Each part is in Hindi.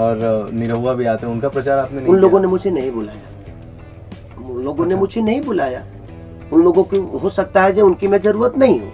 और निरहुआ भी आते हैं, उनका प्रचार आपने नहीं उन लोगों किया? ने मुझे नहीं बुलाया, उन लोगों ने मुझे नहीं बुलाया। उन लोगों की हो सकता है जो उनकी मैं जरूरत नहीं हूँ।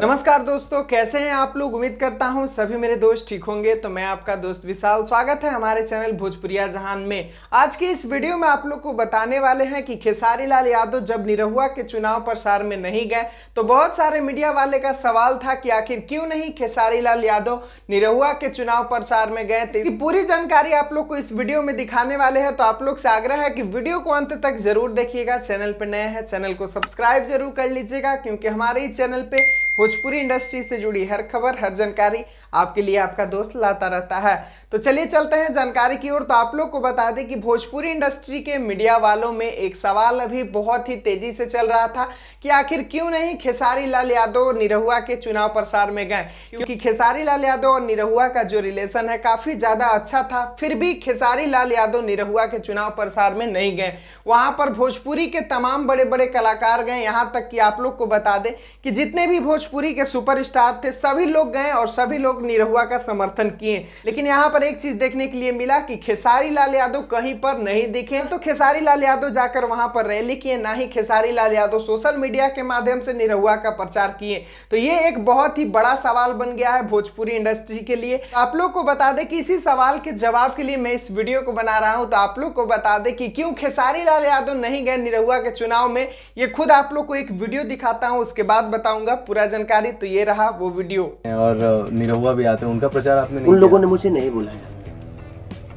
नमस्कार दोस्तों, कैसे हैं आप लोग। उम्मीद करता हूं सभी मेरे दोस्त ठीक होंगे। तो मैं आपका दोस्त विशाल, स्वागत है हमारे चैनल भोजपुरिया जहान में। आज की इस वीडियो में आप लोग को बताने वाले हैं कि खेसारी लाल यादव जब निरहुआ के चुनाव प्रचार में नहीं गए तो बहुत सारे मीडिया वाले का सवाल था कि आखिर क्यों नहीं खेसारी लाल यादव निरहुआ के चुनाव प्रचार में गए। तो इसकी पूरी जानकारी आप लोग को इस वीडियो में दिखाने वाले हैं। तो आप लोग से आग्रह है कि वीडियो को अंत तक जरूर देखिएगा। चैनल पर नए हैं, चैनल को सब्सक्राइब जरूर कर लीजिएगा, क्योंकि हमारे इस चैनल पे भोजपुरी इंडस्ट्री से जुड़ी हर खबर, हर जानकारी आपके लिए आपका दोस्त लाता रहता है। तो चलिए चलते हैं जानकारी की ओर। तो आप लोग को बता दें कि भोजपुरी इंडस्ट्री के मीडिया वालों में एक सवाल अभी बहुत ही तेजी से चल रहा था कि आखिर क्यों नहीं खेसारी लाल यादव निरहुआ के चुनाव प्रचार में गए, क्योंकि खेसारी लाल यादव और निरहुआ का जो रिलेशन है काफी ज्यादा अच्छा था। फिर भी खेसारी लाल यादव निरहुआ के चुनाव प्रचार में नहीं गए। वहां पर भोजपुरी के तमाम बड़े बड़े कलाकार गए, यहां तक कि आप लोग को बता दें कि जितने भी भोजपुरी के सुपरस्टार थे सभी लोग गए और सभी लोग निरहुआ का समर्थन किए। लेकिन यहाँ पर एक चीज देखने के लिए मिला कि खेसारी लाल यादव कहीं पर नहीं दिखे। तो खेसारी लाल यादव जाकर वहां पर रैली किए, ना ही खेसारी लाल यादव सोशल मीडिया के माध्यम से निरहुआ का प्रचार किए। तो ये एक बहुत ही बड़ा सवाल बन गया है भोजपुरी इंडस्ट्री के लिए। आप लोग को बता दें कि इसी सवाल के जवाब के लिए मैं इस वीडियो को बना रहा हूं। तो आप लोग को बता दें कि क्यों खेसारी लाल यादव नहीं गए निरहुआ के चुनाव में, ये खुद आप लोग को एक वीडियो दिखाता हूं, उसके बाद बताऊंगा पूरा जानकारी। तो ये रहा वो वीडियो। और निरहुआ भी आते हैं, उनका प्रचार आपने नहीं उन किया? लोगों ने मुझे नहीं बुलाया,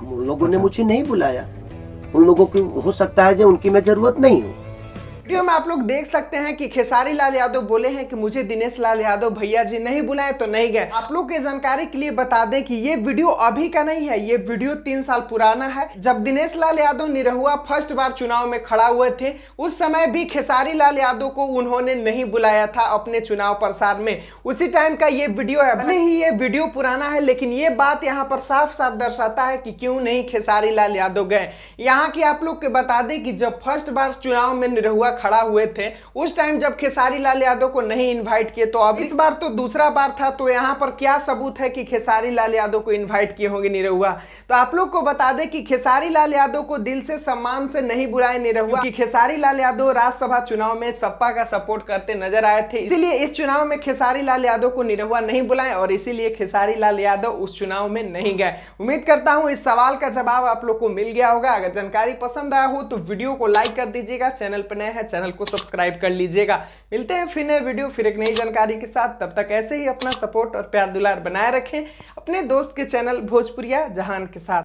उन लोगों ने मुझे नहीं बुलाया। उन लोगों की हो सकता है जो उनकी मैं जरूरत नहीं हूँ। वीडियो में आप लोग देख सकते हैं कि खेसारी लाल यादव बोले हैं कि मुझे दिनेश लाल यादव भैया जी नहीं बुलाए तो नहीं गए। आप लोग के जानकारी के लिए बता दें कि ये वीडियो अभी का नहीं है, ये वीडियो 3 साल पुराना है। जब दिनेश लाल यादव निरहुआ फर्स्ट बार चुनाव में खड़ा हुए थे, उस समय भी खेसारी लाल यादव को उन्होंने नहीं बुलाया था अपने चुनाव प्रचार में। उसी टाइम का ये वीडियो है। भले ही ये वीडियो पुराना है, लेकिन ये बात यहाँ पर साफ साफ दर्शाता है कि क्यों नहीं खेसारी लाल यादव गए। यहाँ की आप लोग के बता दें कि जब फर्स्ट बार चुनाव में निरहुआ खड़ा हुए थे, उस टाइम जब खेसारी लाल यादव को नहीं इनवाइट किए, तो अब इस बार तो दूसरा बार था। तो यहाँ पर क्या सबूत है कि खेसारी लाल यादव को इनवाइट किए होंगे निरहुआ। तो आप लोग को बता दें कि खेसारी लाल यादव को दिल से सम्मान से नहीं बुलाए निरहुआ, कि खेसारी लाल यादव राज्यसभा चुनाव में सपा का सपोर्ट करते नजर आए थे। इसीलिए इस चुनाव में खेसारी लाल यादव को निरहुआ नहीं बुलाए और इसीलिए खेसारी लाल यादव उस चुनाव में नहीं गए। उम्मीद करता हूं इस सवाल का जवाब आप लोग को मिल गया होगा। अगर जानकारी पसंद आया हो तो वीडियो को लाइक कर दीजिएगा, चैनल पर नए हैं चैनल को सब्सक्राइब कर लीजिएगा। मिलते हैं फिर नए वीडियो, फिर एक नई जानकारी के साथ। तब तक ऐसे ही अपना सपोर्ट और प्यार दुलार बनाए रखें अपने दोस्त के चैनल भोजपुरिया जहान के साथ।